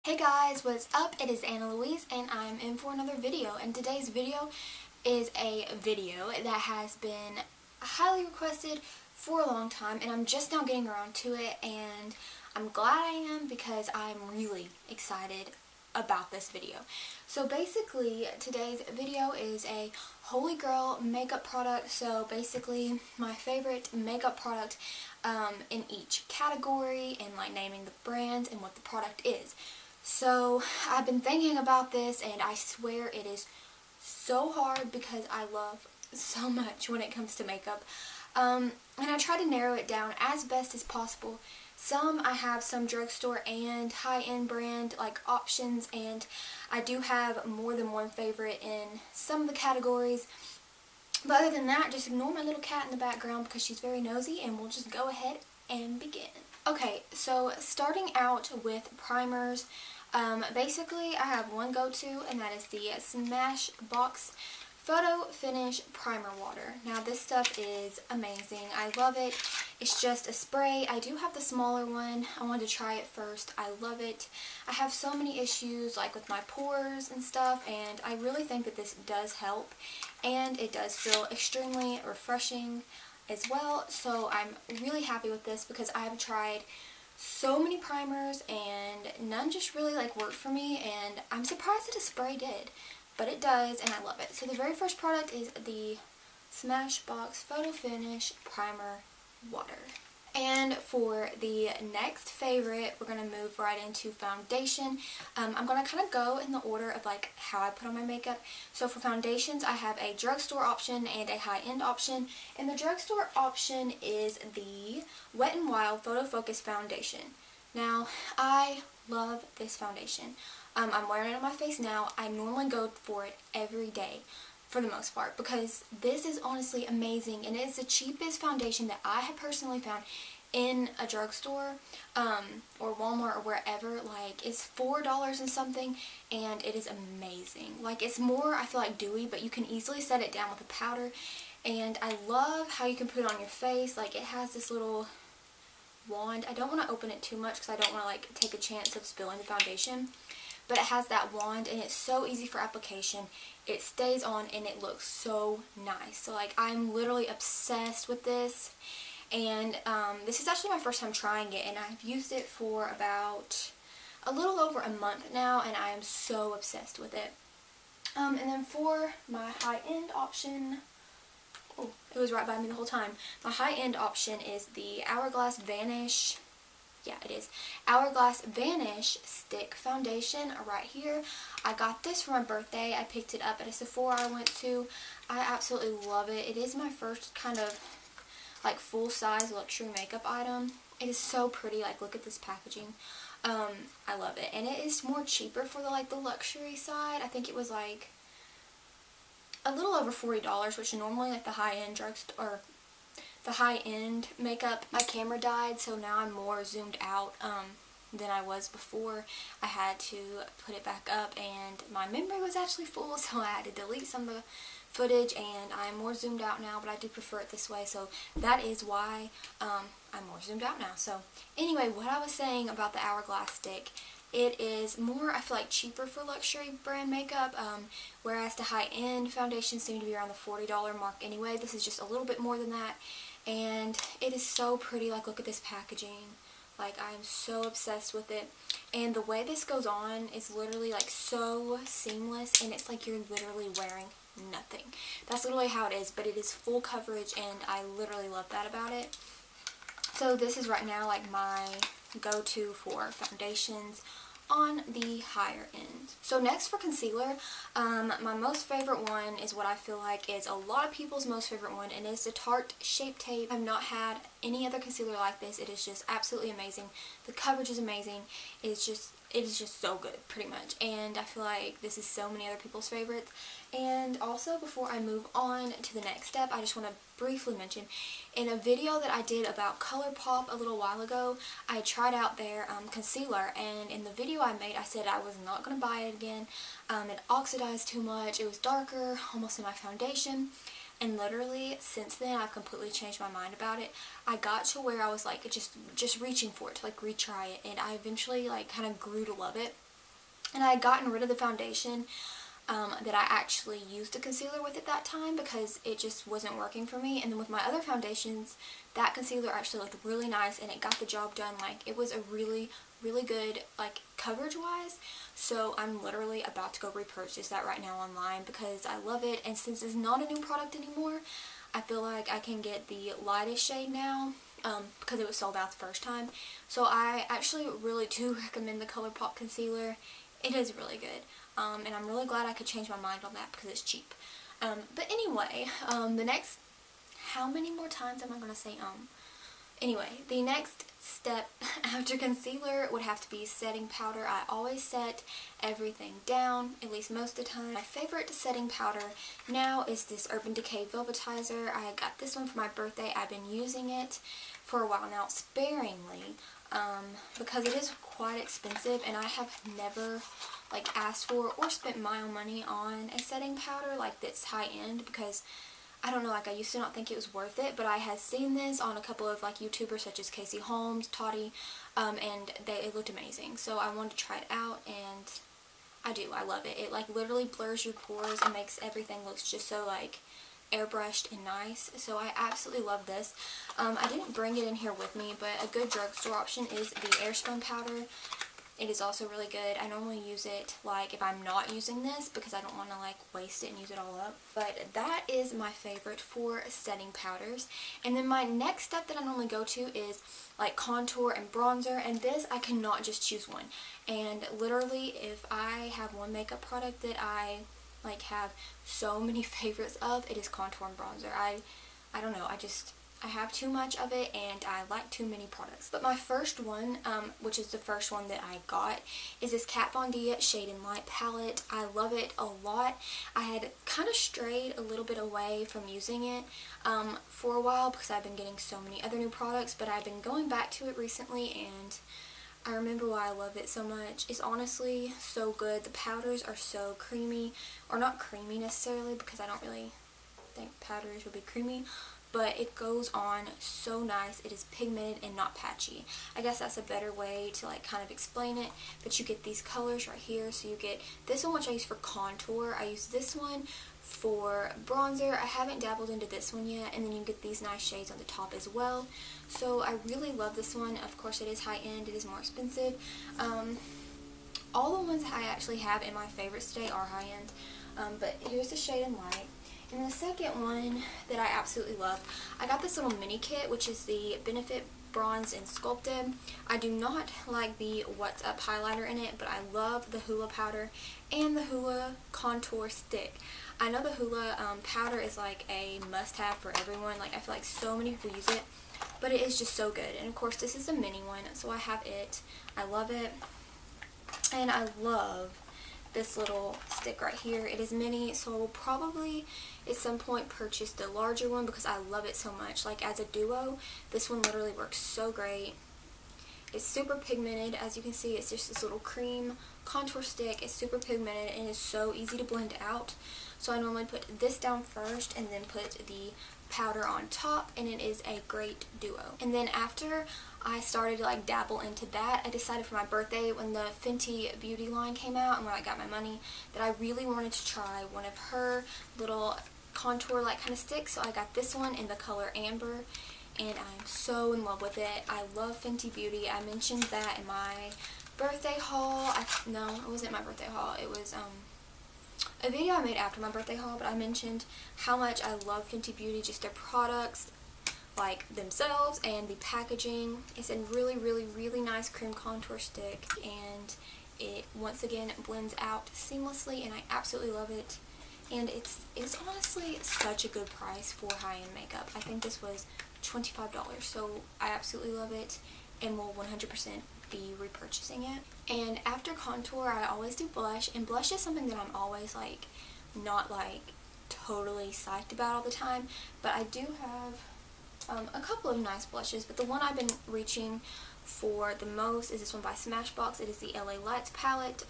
Hey guys, what's up? It is Anna Louise and I'm in for another video, and today's video is a video that has been highly requested for a long time, and I'm just now getting around to it, and I'm glad I am because I'm really excited about this video. So basically today's video is a holy grail makeup product. So basically my favorite makeup product in each category, and like naming the brands and what the product is. So I've been thinking about this, and I swear it is so hard because I love so much when it comes to makeup. And I try to narrow it down as best as possible. I have some drugstore and high-end brand like options, and I do have more than one favorite in some of the categories. But other than that, just ignore my little cat in the background because she's very nosy, and we'll just go ahead and begin. Okay, so starting out with primers. Basically I have one go-to, and that is the Smashbox Photo Finish Primer Water. Now this stuff is amazing. I love it. It's just a spray. I do have the smaller one. I wanted to try it first. I love it. I have so many issues like with my pores and stuff, and I really think that this does help, and it does feel extremely refreshing as well. So I'm really happy with this because I have tried so many primers and none just really like worked for me, and I'm surprised that a spray did, but it does, and I love it. So the very first product is the Smashbox Photo Finish Primer Water. And for the next favorite, we're going to move right into foundation. I'm going to kind of go in the order of like how I put on my makeup. So for foundations, I have a drugstore option and a high-end option. And the drugstore option is the Wet n Wild Photo Focus Foundation. Now, I love this foundation. I'm wearing it on my face now. I normally go for it every day, for the most part, because this is honestly amazing, and it is the cheapest foundation that I have personally found in a drugstore or Walmart or wherever. Like, it's $4 and something, and it is amazing. Like, it's more, I feel like, dewy, but you can easily set it down with a powder, and I love how you can put it on your face. Like, it has this little wand. I don't want to open it too much because I don't want to like take a chance of spilling the foundation, but it has that wand, and it's so easy for application. It stays on, and it looks so nice. So like, I'm literally obsessed with this, and this is actually my first time trying it, and I've used it for about a little over a month now, and I am so obsessed with it. And then for my high-end option, oh, it was right by me the whole time. My high-end option is the Hourglass Vanish. Yeah, it is. Hourglass Vanish Stick Foundation right here. I got this for my birthday. I picked it up at a Sephora I went to. I absolutely love it. It is my first kind of like full-size luxury makeup item. It is so pretty. Like, look at this packaging. I love it. And it is more cheaper for the luxury side. I think it was like a little over $40, which normally like the high-end drugstore or the high-end makeup. My camera died, so now I'm more zoomed out than I was before. I had to put it back up, and my memory was actually full, so I had to delete some of the footage, and I'm more zoomed out now, but I do prefer it this way, so that is why I'm more zoomed out now. So anyway, what I was saying about the Hourglass stick, it is more, I feel like, cheaper for luxury brand makeup, whereas the high-end foundations seem to be around the $40 mark anyway. This is just a little bit more than that, and it is so pretty. Like, look at this packaging. Like, I am so obsessed with it, and the way this goes on is literally like so seamless, and it's like you're literally wearing nothing. That's literally how it is, but it is full coverage, and I literally love that about it. So this is right now like my go-to for foundations on the higher end. So next for concealer, my most favorite one is what I feel like is a lot of people's most favorite one, and it's the Tarte Shape Tape. I've not had any other concealer like this. It is just absolutely amazing. The coverage is amazing. It is just so good, pretty much, and I feel like this is so many other people's favorites. And also, before I move on to the next step, I just want to briefly mention, in a video that I did about ColourPop a little while ago, I tried out their concealer, and in the video I made, I said I was not going to buy it again. It oxidized too much, it was darker, almost in my foundation, and literally since then I've completely changed my mind about it. I got to where I was like just reaching for it to like retry it, and I eventually like kind of grew to love it. And I had gotten rid of the foundation that I actually used the concealer with at that time because it just wasn't working for me. And then with my other foundations, that concealer actually looked really nice and it got the job done. Like, it was a really good, like, coverage wise. So I'm literally about to go repurchase that right now online because I love it. And since it's not a new product anymore, I feel like I can get the lightest shade now because it was sold out the first time. So I actually really do recommend the ColourPop concealer. It is really good. And I'm really glad I could change my mind on that because it's cheap. But anyway, the next, how many more times am I going to say Anyway, the next step after concealer would have to be setting powder. I always set everything down, at least most of the time. My favorite setting powder now is this Urban Decay Velvetizer. I got this one for my birthday. I've been using it for a while now, sparingly, because it is quite expensive and I have never like asked for or spent my own money on a setting powder like that's high end because I don't know, like I used to not think it was worth it, but I had seen this on a couple of like YouTubers such as Casey Holmes, Toddy, and it looked amazing. So I wanted to try it out and I do. I love it. It like literally blurs your pores and makes everything look just so like airbrushed and nice. So I absolutely love this. I didn't bring it in here with me, but a good drugstore option is the Airspun powder. It is also really good. I normally use it like if I'm not using this because I don't want to like waste it and use it all up. But that is my favorite for setting powders. And then my next step that I normally go to is like contour and bronzer. And this I cannot just choose one. And literally if I have one makeup product that I like have so many favorites of, it is contour and bronzer. I don't know, I have too much of it and I like too many products. But my first one, which is the first one that I got, is this Kat Von D Shade and Light palette. I love it a lot. I had kind of strayed a little bit away from using it for a while because I've been getting so many other new products, but I've been going back to it recently and I remember why I love it so much. It's honestly so good. The powders are so creamy, or not creamy necessarily because I don't really think powders would be creamy, but it goes on so nice. It is pigmented and not patchy. I guess that's a better way to like kind of explain it, but you get these colors right here. So you get this one, which I use for contour. I use this one for bronzer. I haven't dabbled into this one yet, and then you get these nice shades on the top as well. So I really love this one. Of course it is high end, it is more expensive. All the ones I actually have in my favorites today are high end, but here's the Shade and Light. And the second one that I absolutely love, I got this little mini kit, which is the Benefit Bronze and Sculpted. I do not like the What's Up highlighter in it, but I love the Hoola powder and the Hoola contour stick. I know the Hoola powder is like a must-have for everyone. Like I feel like so many people use it, but it is just so good. And of course this is a mini one, so I have it. I love it, and I love this little stick right here. It is mini, so I will probably at some point purchase the larger one because I love it so much. Like as a duo, this one literally works so great. It's super pigmented. As you can see, it's just this little cream contour stick. It's super pigmented and it's so easy to blend out. So I normally put this down first and then put the powder on top, and it is a great duo. And then after I started to like dabble into that, I decided for my birthday when the Fenty Beauty line came out and when I got my money that I really wanted to try one of her little contour like kind of sticks. So I got this one in the color Amber and I'm so in love with it. I love Fenty Beauty. I mentioned that in my birthday haul. No, it wasn't my birthday haul. It was a video I made after my birthday haul, but I mentioned how much I love Fenty Beauty, just their products, like themselves, and the packaging. It's a really nice cream contour stick, and it once again blends out seamlessly, and I absolutely love it. And it's honestly such a good price for high-end makeup. I think this was $25, so I absolutely love it and will 100% be repurchasing it. And after contour, I always do blush, and blush is something that I'm always like not like totally psyched about all the time, but I do have a couple of nice blushes, but the one I've been reaching for the most is this one by Smashbox. It is the LA Lights palette.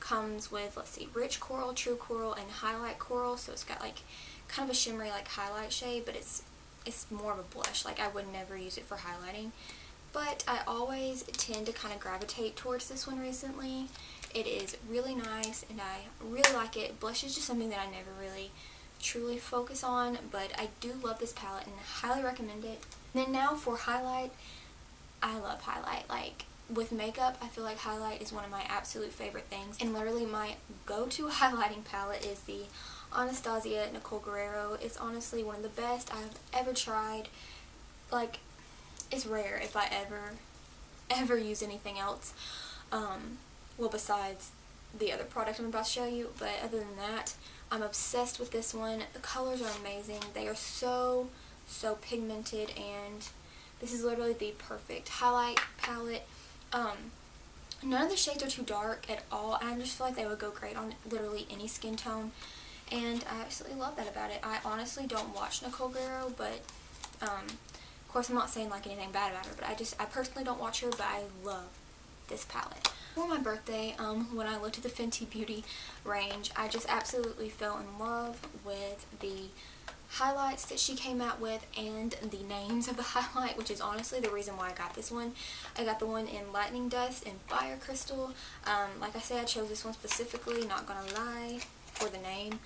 Comes with, let's see, Rich Coral, True Coral, and Highlight Coral, so it's got like kind of a shimmery like highlight shade, but it's more of a blush. Like I would never use it for highlighting, but I always tend to kind of gravitate towards this one recently. It is really nice and I really like it. Blush is just something that I never really truly focus on, but I do love this palette and highly recommend it. And then now for highlight, I love highlight. Like, with makeup, I feel like highlight is one of my absolute favorite things, and literally my go-to highlighting palette is the Anastasia Nicole Guerrero. It's honestly one of the best I've ever tried. Like, it's rare if I ever use anything else, well, besides the other product I'm about to show you, but other than that, I'm obsessed with this one. The colors are amazing. They are so pigmented, and this is literally the perfect highlight palette. None of the shades are too dark at all, and I just feel like they would go great on literally any skin tone, and I absolutely love that about it. I honestly don't watch Nicole Guerrero, but of course I'm not saying like anything bad about her, but I personally don't watch her, but I love this palette. For my birthday, when I looked at the Fenty Beauty range, I just absolutely fell in love with the highlights that she came out with and the names of the highlight, which is honestly the reason why I got this one. I got the one in Lightning Dust and Fire Crystal. Like I said, I chose this one specifically, not gonna lie, for the name,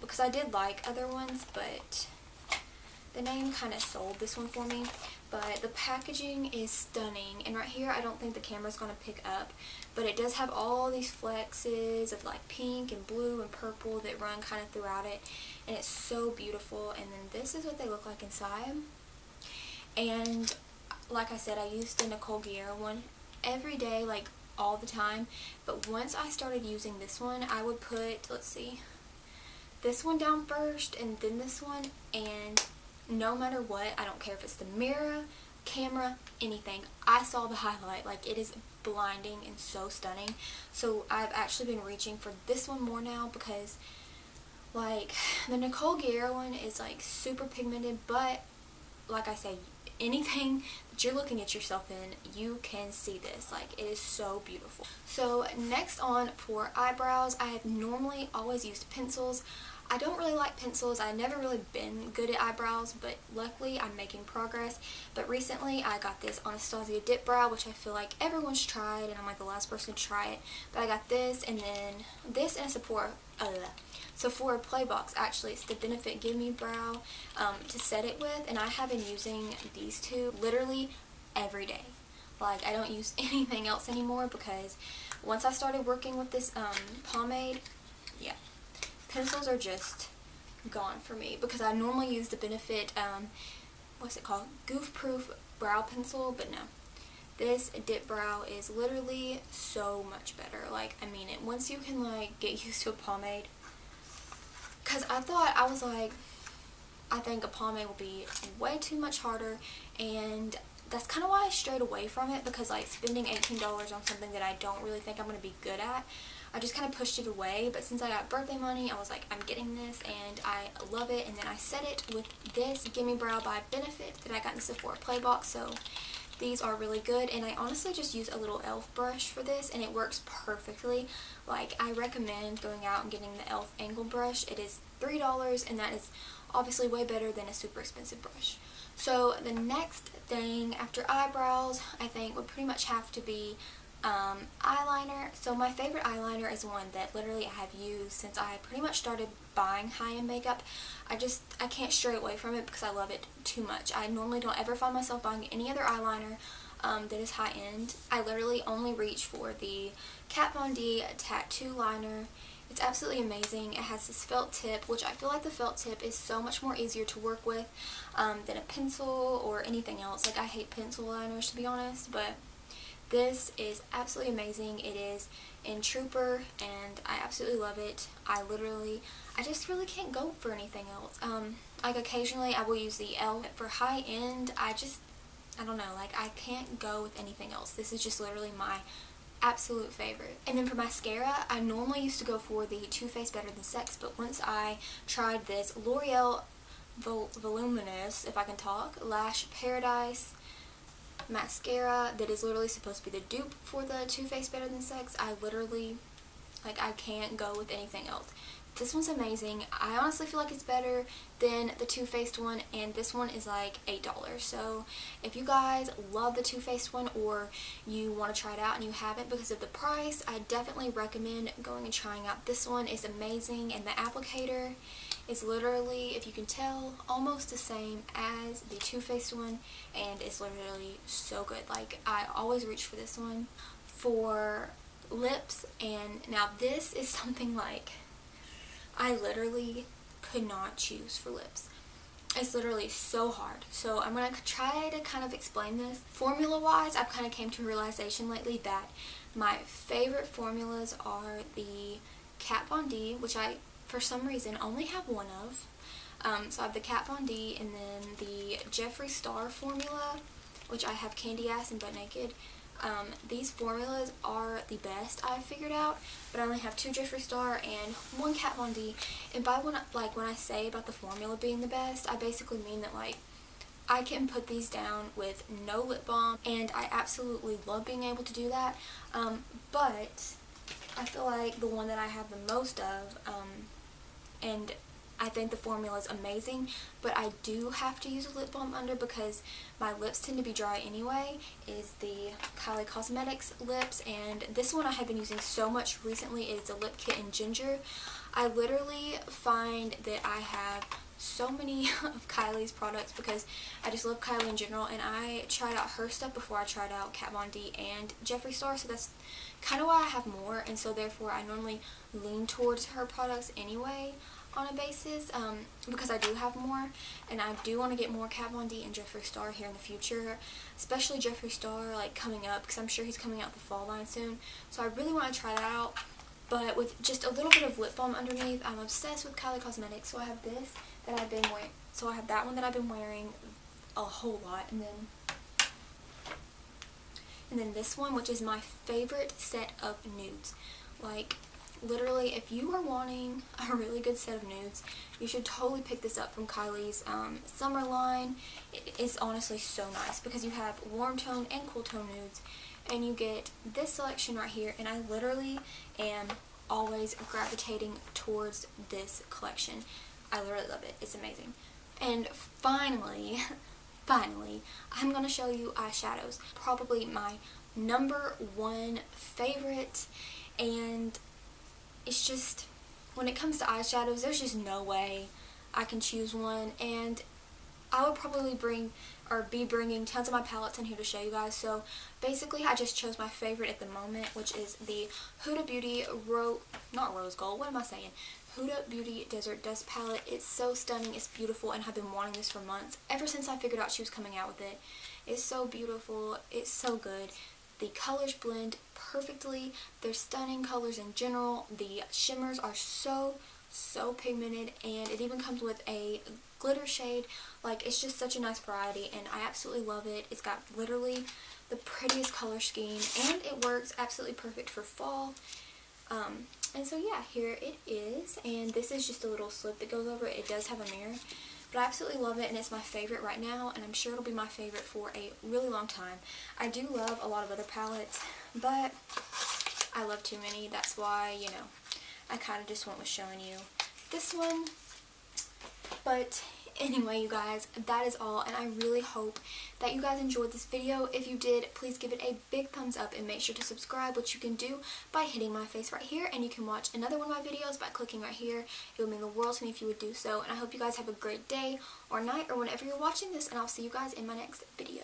because I did like other ones, but the name kind of sold this one for me. But the packaging is stunning, and right here I don't think the camera's going to pick up, but it does have all these flexes of like pink and blue and purple that run kind of throughout it, and it's so beautiful. And then this is what they look like inside. And like I said, I used the Nicole Guerrero one every day, like all the time, but once I started using this one, I would put, let's see, this one down first and then this one, and no matter what, I don't care if it's the mirror, camera, anything, I saw the highlight. Like, it is blinding and so stunning. So I've actually been reaching for this one more now, because like the Nicole Guerrero one is like super pigmented, but like I say, anything that you're looking at yourself in, you can see this. Like, it is so beautiful. So next on for eyebrows, I have normally always used pencils. I don't really like pencils. I've never really been good at eyebrows, but luckily I'm making progress. But recently I got this Anastasia Dip Brow, which I feel like everyone's tried, and I'm like the last person to try it. But I got this, and then this, and a Sephora Play Box. Actually, it's the Benefit Give Me Brow to set it with, and I have been using these two literally every day. Like, I don't use anything else anymore, because once I started working with this pomade, yeah, pencils are just gone for me, because I normally use the Benefit, what's it called, Goof Proof Brow Pencil, but no. This Dip Brow is literally so much better. Like, I mean it. Once you can, like, get used to a pomade, because I was like, I think a pomade will be way too much harder, and that's kind of why I strayed away from it, because, like, spending $18 on something that I don't really think I'm going to be good at, I just kind of pushed it away. But since I got birthday money, I was like, I'm getting this, and I love it. And then I set it with this Gimme Brow by Benefit that I got in the Sephora Play Box. So these are really good, and I honestly just use a little e.l.f. brush for this, and it works perfectly. Like, I recommend going out and getting the e.l.f. angle brush. It is $3, and that is obviously way better than a super expensive brush. So the next thing after eyebrows, I think, would pretty much have to be eyeliner. So my favorite eyeliner is one that literally I have used since I pretty much started buying high-end makeup. I can't stray away from it because I love it too much. I normally don't ever find myself buying any other eyeliner that is high-end. I literally only reach for the Kat Von D Tattoo Liner. It's absolutely amazing. It has this felt tip, which I feel like the felt tip is so much more easier to work with than a pencil or anything else. Like, I hate pencil liners, to be honest, but this is absolutely amazing. It is in Trooper, and I absolutely love it. I just really can't go for anything else. Like, occasionally I will use the e.l.f. For high-end, I don't know, like, I can't go with anything else. This is just literally my absolute favorite. And then for mascara, I normally used to go for the Too Faced Better Than Sex, but once I tried this L'Oreal Voluminous, if I can talk, Lash Paradise mascara that is literally supposed to be the dupe for the Too Faced Better Than Sex, I literally, like, I can't go with anything else. This one's amazing. I honestly feel like it's better than the Too Faced one, and this one is like $8. So if you guys love the Too Faced one, or you want to try it out and you haven't because of the price, I definitely recommend going and trying out this one. It's amazing, and the applicator is literally, if you can tell, almost the same as the Too Faced one, and it's literally so good. Like, I always reach for this one for lips, and now this is something like I literally could not choose for lips. It's literally so hard. So I'm going to try to kind of explain this. Formula wise, I've kind of came to a realization lately that my favorite formulas are the Kat Von D, which I for some reason only have one of. So I have the Kat Von D, and then the Jeffree Star formula, which I have Candy Ass and Butt Naked. These formulas are the best I've figured out, but I only have 2 Jeffree Star and 1 Kat Von D. And by when I say about the formula being the best, I basically mean that like I can put these down with no lip balm, and I absolutely love being able to do that. But I feel like the one that I have the most of, and I think the formula is amazing, but I do have to use a lip balm under because my lips tend to be dry anyway, is the Kylie Cosmetics lips. And this one I have been using so much recently is the Lip Kit in Ginger. I literally find that I have so many of Kylie's products because I just love Kylie in general, and I tried out her stuff before I tried out Kat Von D and Jeffree Star, so that's kind of why I have more, and so therefore I normally lean towards her products anyway on a basis, because I do have more, and I do want to get more Kat Von D and Jeffree Star here in the future, especially Jeffree Star like coming up, because I'm sure he's coming out the fall line soon, so I really want to try that out. But with just a little bit of lip balm underneath, I'm obsessed with Kylie Cosmetics. So I have this that I've been wearing. So I have that one that I've been wearing a whole lot, and then this one, which is my favorite set of nudes. Like, literally, if you are wanting a really good set of nudes, you should totally pick this up from Kylie's summer line. It is honestly so nice because you have warm tone and cool tone nudes, and you get this selection right here, and I literally am always gravitating towards this collection. I literally love it. It's amazing. And finally, I'm going to show you eyeshadows. Probably my #1 favorite, and it's just, when it comes to eyeshadows, there's just no way I can choose one, and I would probably be bringing tons of my palettes in here to show you guys. So basically I just chose my favorite at the moment, which is the Huda Beauty Huda Beauty Desert Dust palette. It's so stunning, it's beautiful, and I've been wanting this for months, ever since I figured out she was coming out with it. It's so beautiful, it's so good. The colors blend perfectly. They're stunning colors in general. The shimmers are so pigmented, and it even comes with a glitter shade. Like, it's just such a nice variety, and I absolutely love it. It's got literally the prettiest color scheme, and it works absolutely perfect for fall. And so yeah, here it is, and this is just a little slip that goes over it. It does have a mirror, but I absolutely love it, and it's my favorite right now, and I'm sure it'll be my favorite for a really long time. I do love a lot of other palettes, but I love too many. That's why, you know, I kind of just went with showing you this one. But anyway, you guys, that is all, and I really hope that you guys enjoyed this video. If you did, please give it a big thumbs up, and make sure to subscribe, which you can do by hitting my face right here, and you can watch another one of my videos by clicking right here. It would mean the world to me if you would do so, and I hope you guys have a great day or night or whenever you're watching this, and I'll see you guys in my next video.